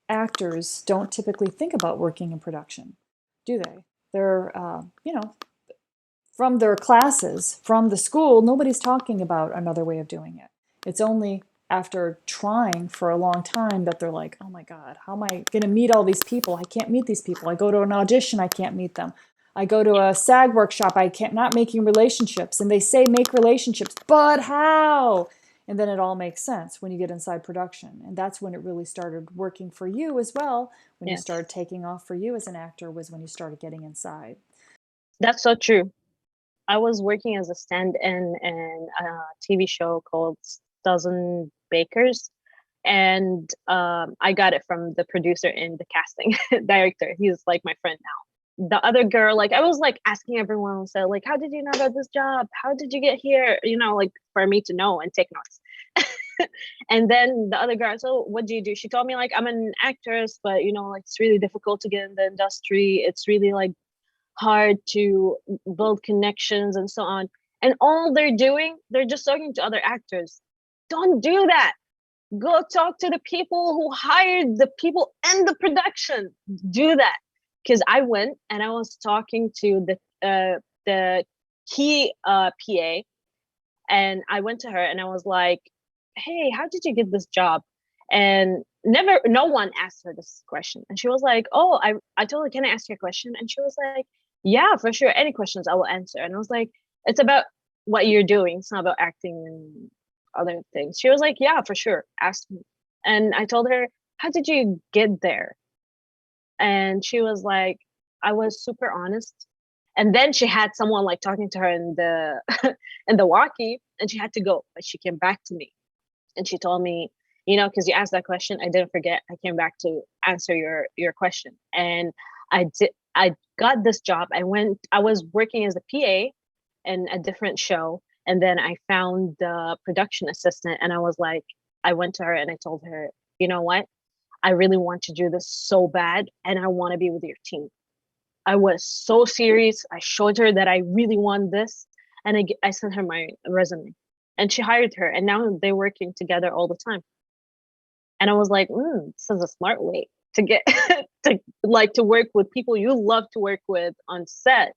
actors don't typically think about working in production, do they? They're, you know, from their classes, from the school, nobody's talking about another way of doing it. It's only after trying for a long time that they're like, oh my God, how am I going to meet all these people? I can't meet these people. I go to an audition, I can't meet them. I go to a SAG workshop, I can't, not making relationships. And they say make relationships, but how? And then it all makes sense when you get inside production. And that's when it really started working for you as well. When you Yes, started taking off for you as an actor was when you started getting inside. that's so true. I was working as a stand-in in a TV show called Dozen Bakers, and I got it from the producer and the casting director. He's like my friend now. The other girl, like I was like asking everyone, so like, how did you know about this job? How did you get here? You know, like for me to know and take notes. And then the other girl, so what do you do? She told me like I'm an actress, but you know, like it's really difficult to get in the industry. It's really like hard to build connections and so on. And all they're doing, they're just talking to other actors. Don't do that. Go talk to the people who hired the people in the production. Do that. Because I went and I was talking to the key PA, and I went to her and I was like, "Hey, how did you get this job?" And no one asked her this question, and she was like, "Oh, I told her, can I ask you a question?" And she was like, "Yeah, for sure. Any questions, I will answer." And I was like, "It's about what you're doing. It's not about acting and other things." She was like, "Yeah, for sure. Ask me." And I told her, "How did you get there?" And she was like, "I was super honest." And then she had someone like talking to her in the in the walkie, and she had to go, but she came back to me and she told me, you know, because you asked that question, I didn't forget. I came back to answer your question, and I got this job. I was working as a PA in a different show, and then I found the production assistant, and I was like, I went to her and I told her, you know what, I really want to do this so bad, and I want to be with your team. I was so serious. I showed her that I really want this, and I sent her my resume, and she hired her, and now they're working together all the time. And I was like, this is a smart way to get to work with people you love to work with on set.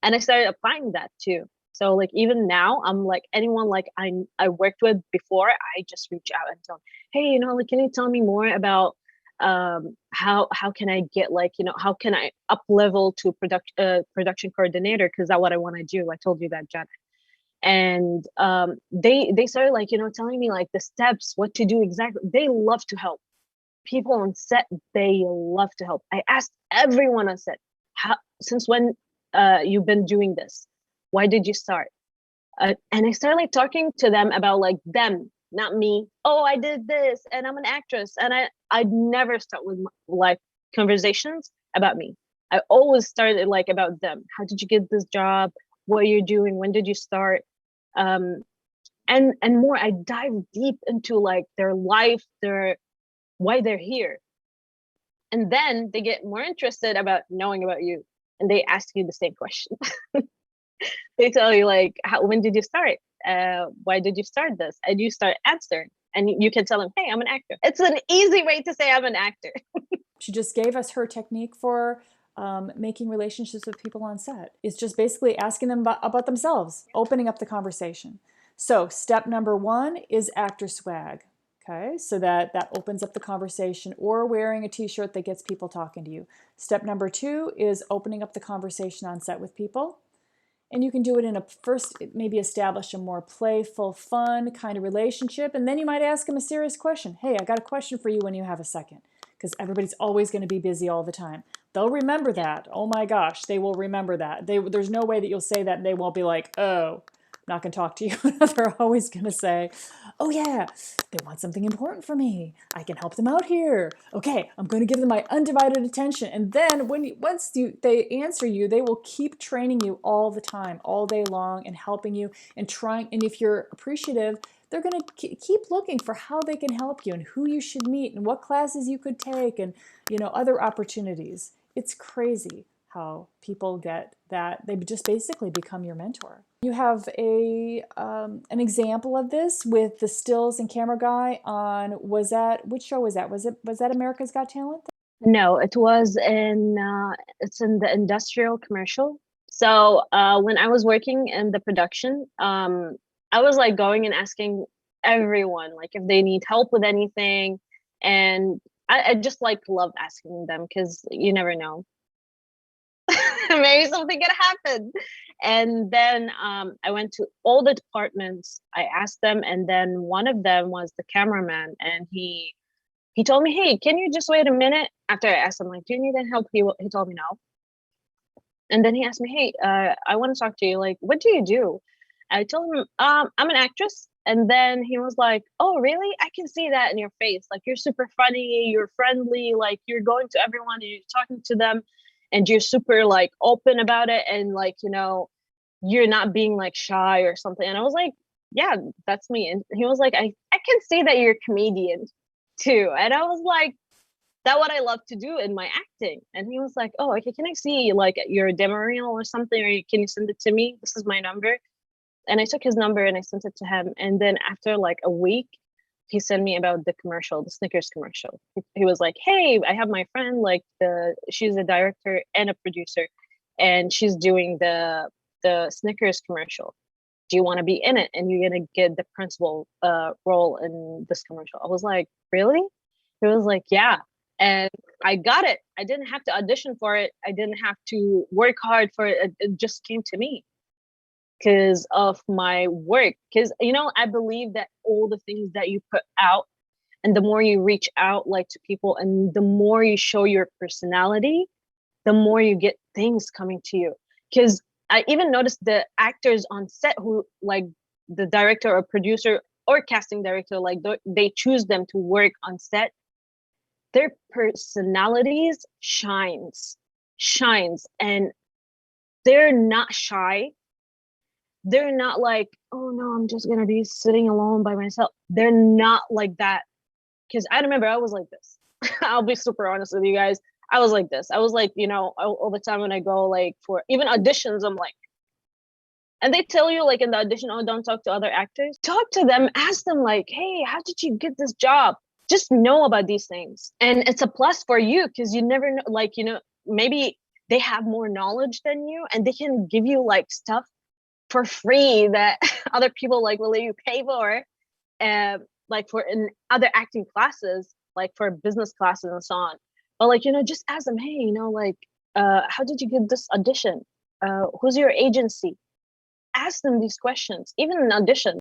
And I started applying that too. So like even now, I'm like anyone like I worked with before, I just reach out and tell them, hey, you know, like can you tell me more about how can I get like, you know, how can I up level to production coordinator, because that's what I want to do. I told you that, Jen. And they started like, you know, telling me like the steps, what to do exactly. They love to help people on set. They love to help. I asked everyone on set, how, since when you've been doing this, why did you start? And I started like talking to them about like them, not me. Oh, I did this and I'm an actress. And I'd never start with like conversations about me. I always started like about them. How did you get this job? What you're doing? When did you start? um and more, I dive deep into like their life, their why they're here. And then they get more interested about knowing about you, and they ask you the same question. They tell you like, when did you start, why did you start this, and you start answering, and you can tell them, hey, I'm an actor. It's an easy way to say I'm an actor. She just gave us her technique for making relationships with people on set. It's just basically asking them about themselves, opening up the conversation. So step number one is actor swag. Okay, so that opens up the conversation, or wearing a t-shirt that gets people talking to you. Step number two is opening up the conversation on set with people. And you can do it in a first, maybe establish a more playful, fun kind of relationship. And then you might ask them a serious question. Hey, I got a question for you when you have a second. Because everybody's always going to be busy all the time. They'll remember that. Oh my gosh, they will remember that. There's no way that you'll say that and they won't be like, oh, I'm not going to talk to you. They're always going to say, oh yeah, they want something important from me. I can help them out here. Okay, I'm going to give them my undivided attention. And then once they answer you, they will keep training you all the time, all day long, and helping you and trying. And if you're appreciative, they're going to keep looking for how they can help you and who you should meet and what classes you could take and, you know, other opportunities. It's crazy how people get that. They just basically become your mentor. You have a an example of this with the stills and camera guy on, was that, which show was that? Was that America's Got Talent? No, it was in it's in the industrial commercial. So when I was working in the production, I was like going and asking everyone like if they need help with anything, and I just like love asking them because you never know. Maybe something could happen. And then I went to all the departments. I asked them, and then one of them was the cameraman, and he told me, "Hey, can you just wait a minute?" After I asked him, like, "Do you need any help?" He told me no. And then he asked me, "Hey, I want to talk to you. Like, what do you do?" I told him, "I'm an actress." And then he was like, "Oh, really? I can see that in your face. Like, you're super funny, you're friendly, like you're going to everyone and you're talking to them, and you're super like open about it, and like, you're not being like shy or something." And I was like, "Yeah, that's me." And he was like, I can see that you're a comedian too. And I was like, that what I love to do in my acting. And he was like, "Oh, okay, can I see like your demo reel or something, or can you send it to me? This is my number." And I took his number and I sent it to him. And then after like a week, he sent me about the commercial, the Snickers commercial. He was like, "Hey, I have my friend, like she's a director and a producer, and she's doing the Snickers commercial. Do you want to be in it? And you're gonna get the principal role in this commercial." I was like, "Really?" He was like, "Yeah." And I got it. I didn't have to audition for it. I didn't have to work hard for it. It just came to me because of my work. Because I believe that all the things that you put out, and the more you reach out like to people, and the more you show your personality, the more you get things coming to you. Because I even noticed the actors on set who like the director or producer or casting director, like they choose them to work on set, their personalities shines, and they're not shy. They're not like, "Oh no, I'm just gonna be sitting alone by myself." They're not like that. Because I remember I was like this. I'll be super honest with you guys. I was like this. I was like, all the time when I go like for even auditions, I'm like, and they tell you like in the audition, "Oh, don't talk to other actors." Talk to them, ask them like, "Hey, how did you get this job?" Just know about these things. And it's a plus for you because you never know, like, maybe they have more knowledge than you and they can give you like stuff for free that other people like will let you pay for. Like for in other acting classes, like for business classes and so on. But like, just ask them, "Hey, like, how did you get this audition? Who's your agency?" Ask them these questions, even in audition.